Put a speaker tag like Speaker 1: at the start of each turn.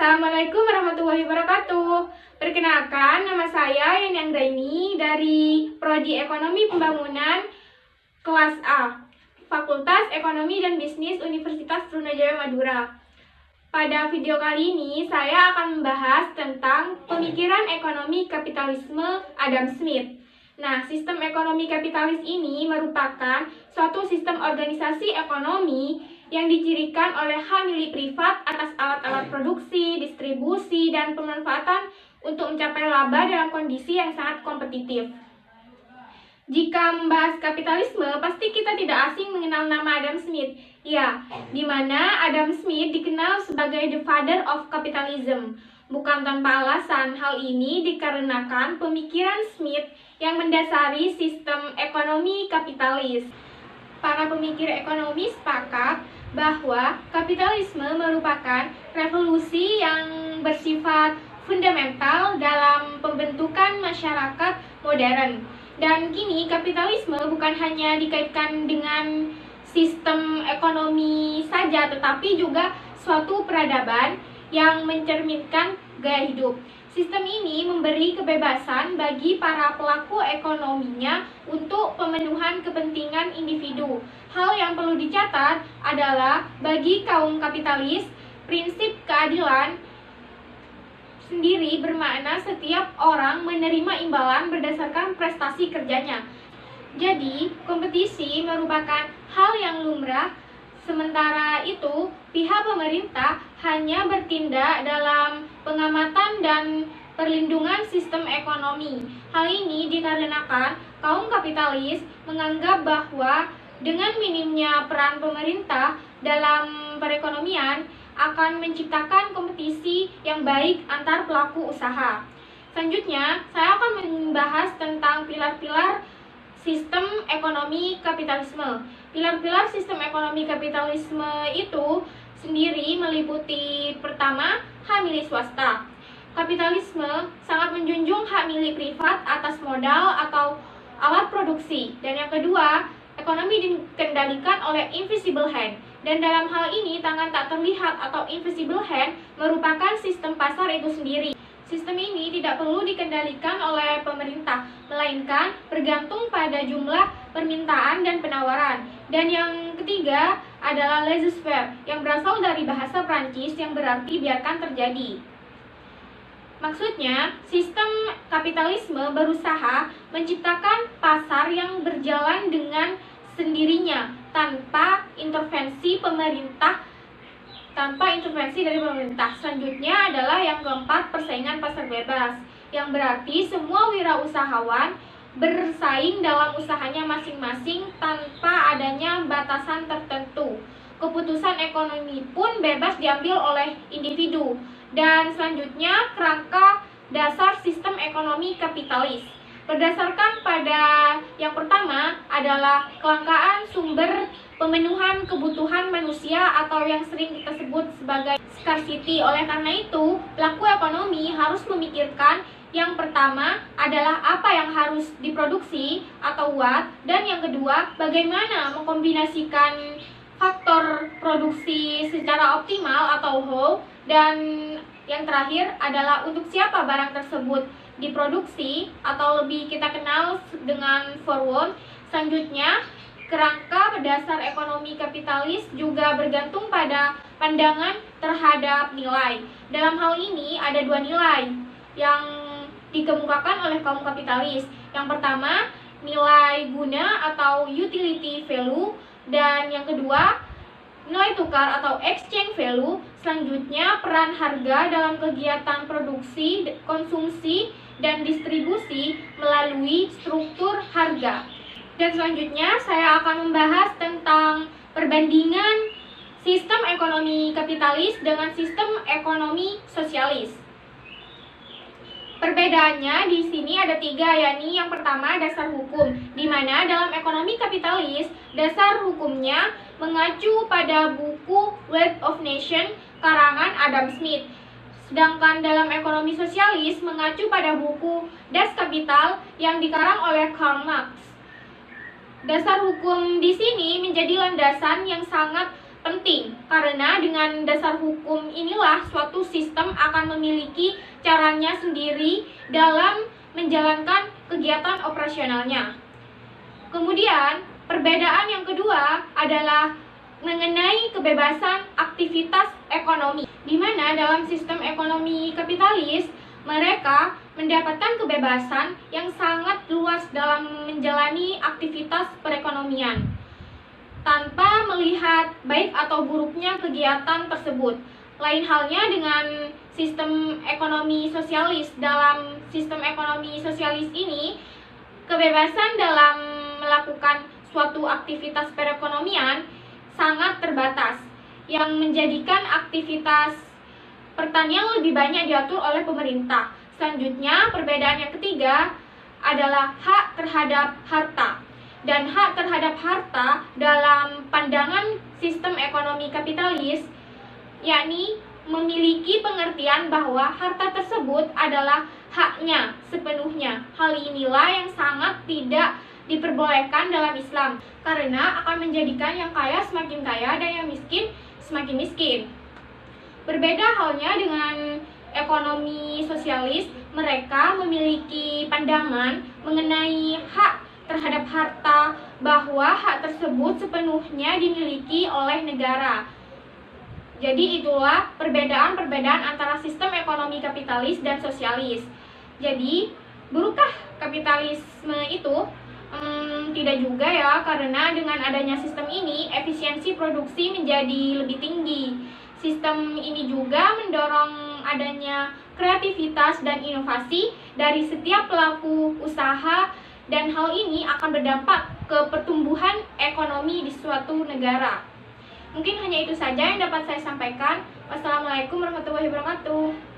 Speaker 1: Assalamualaikum warahmatullahi wabarakatuh. Perkenalkan, nama saya Yani Anggraini dari Prodi Ekonomi Pembangunan kelas A, Fakultas Ekonomi dan Bisnis Universitas Trunajaya Madura. Pada video kali ini, saya akan membahas tentang pemikiran ekonomi kapitalisme Adam Smith. Nah, sistem ekonomi kapitalis ini merupakan suatu sistem organisasi ekonomi yang dicirikan oleh hak milik privat atas alat-alat produksi, distribusi, dan pemanfaatan untuk mencapai laba dalam kondisi yang sangat kompetitif. Jika membahas kapitalisme, pasti kita tidak asing mengenal nama Adam Smith. Ya, di mana Adam Smith dikenal sebagai the father of capitalism. Bukan tanpa alasan, hal ini dikarenakan pemikiran Smith yang mendasari sistem ekonomi kapitalis. Para pemikir ekonomi sepakat bahwa kapitalisme merupakan revolusi yang bersifat fundamental dalam pembentukan masyarakat modern. Dan kini kapitalisme bukan hanya dikaitkan dengan sistem ekonomi saja, tetapi juga suatu peradaban yang mencerminkan gaya hidup. Sistem ini memberi kebebasan bagi para pelaku ekonominya untuk pemenuhan kepentingan individu. Hal yang perlu dicatat adalah bagi kaum kapitalis, prinsip keadilan sendiri bermakna setiap orang menerima imbalan berdasarkan prestasi kerjanya. Jadi, kompetisi merupakan hal yang lumrah. Sementara itu, pihak pemerintah hanya bertindak dalam pengamatan dan perlindungan sistem ekonomi. Hal ini dikarenakan kaum kapitalis menganggap bahwa dengan minimnya peran pemerintah dalam perekonomian akan menciptakan kompetisi yang baik antar pelaku usaha. Selanjutnya, saya akan membahas tentang pilar-pilar sistem ekonomi kapitalisme. Pilar-pilar sistem ekonomi kapitalisme itu sendiri meliputi pertama, hak milik swasta. Kapitalisme sangat menjunjung hak milik privat atas modal atau alat produksi. Dan yang kedua, ekonomi dikendalikan oleh invisible hand. Dan dalam hal ini, tangan tak terlihat atau invisible hand merupakan sistem pasar itu sendiri. Sistem ini tidak perlu dikendalikan oleh pemerintah, melainkan bergantung pada jumlah permintaan dan penawaran. Dan yang ketiga adalah laissez-faire, yang berasal dari bahasa Prancis yang berarti biarkan terjadi. Maksudnya, sistem kapitalisme berusaha menciptakan pasar yang berjalan dengan sendirinya, tanpa intervensi dari pemerintah. Selanjutnya adalah yang keempat, persaingan pasar bebas, yang berarti semua wirausahawan bersaing dalam usahanya masing-masing tanpa adanya batasan tertentu. Keputusan ekonomi pun bebas diambil oleh individu. Dan selanjutnya, kerangka dasar sistem ekonomi kapitalis. Berdasarkan pada yang pertama adalah kelangkaan sumber pemenuhan kebutuhan manusia atau yang sering kita sebut sebagai scarcity. Oleh karena itu, pelaku ekonomi harus memikirkan yang pertama adalah apa yang harus diproduksi atau what, dan yang kedua bagaimana mengkombinasikan faktor produksi secara optimal atau whole, dan yang terakhir adalah untuk siapa barang tersebut diproduksi atau lebih kita kenal dengan forward. Selanjutnya, kerangka berdasar ekonomi kapitalis juga bergantung pada pandangan terhadap nilai. Dalam hal ini ada dua nilai yang dikemukakan oleh kaum kapitalis. Yang pertama, nilai guna atau utility value, dan yang kedua, nilai tukar atau exchange value. Selanjutnya, peran harga dalam kegiatan produksi, konsumsi, dan distribusi melalui struktur harga. Dan selanjutnya, saya akan membahas tentang perbandingan sistem ekonomi kapitalis dengan sistem ekonomi sosialis. Perbedaannya di sini ada tiga, yakni yang pertama dasar hukum, di mana dalam ekonomi kapitalis dasar hukumnya mengacu pada buku Wealth of Nations karangan Adam Smith. Sedangkan dalam ekonomi sosialis mengacu pada buku Das Kapital yang dikarang oleh Karl Marx. Dasar hukum di sini menjadi landasan yang sangat penting, karena dengan dasar hukum inilah suatu sistem akan memiliki caranya sendiri dalam menjalankan kegiatan operasionalnya. Kemudian, perbedaan yang kedua adalah mengenai kebebasan aktivitas ekonomi, di mana dalam sistem ekonomi kapitalis, mereka mendapatkan kebebasan yang sangat luas dalam menjalani aktivitas perekonomian, tanpa melihat baik atau buruknya kegiatan tersebut. Lain halnya dengan sistem ekonomi sosialis. Dalam sistem ekonomi sosialis ini, kebebasan dalam melakukan suatu aktivitas perekonomian sangat terbatas, yang menjadikan aktivitas pertanian lebih banyak diatur oleh pemerintah. Selanjutnya, perbedaan yang ketiga adalah hak terhadap harta. Dan hak terhadap harta dalam pandangan sistem ekonomi kapitalis, yakni memiliki pengertian bahwa harta tersebut adalah haknya sepenuhnya. Hal inilah yang sangat tidak diperbolehkan dalam Islam, karena akan menjadikan yang kaya semakin kaya dan yang miskin semakin miskin. Berbeda halnya dengan ekonomi sosialis, mereka memiliki pandangan mengenai hak terhadap harta, bahwa hak tersebut sepenuhnya dimiliki oleh negara. Jadi itulah perbedaan-perbedaan antara sistem ekonomi kapitalis dan sosialis. Jadi, burukkah kapitalisme itu? Tidak juga ya, karena dengan adanya sistem ini, efisiensi produksi menjadi lebih tinggi. Sistem ini juga mendorong adanya kreativitas dan inovasi dari setiap pelaku usaha, dan hal ini akan berdampak ke pertumbuhan ekonomi di suatu negara. Mungkin hanya itu saja yang dapat saya sampaikan. Wassalamualaikum warahmatullahi wabarakatuh.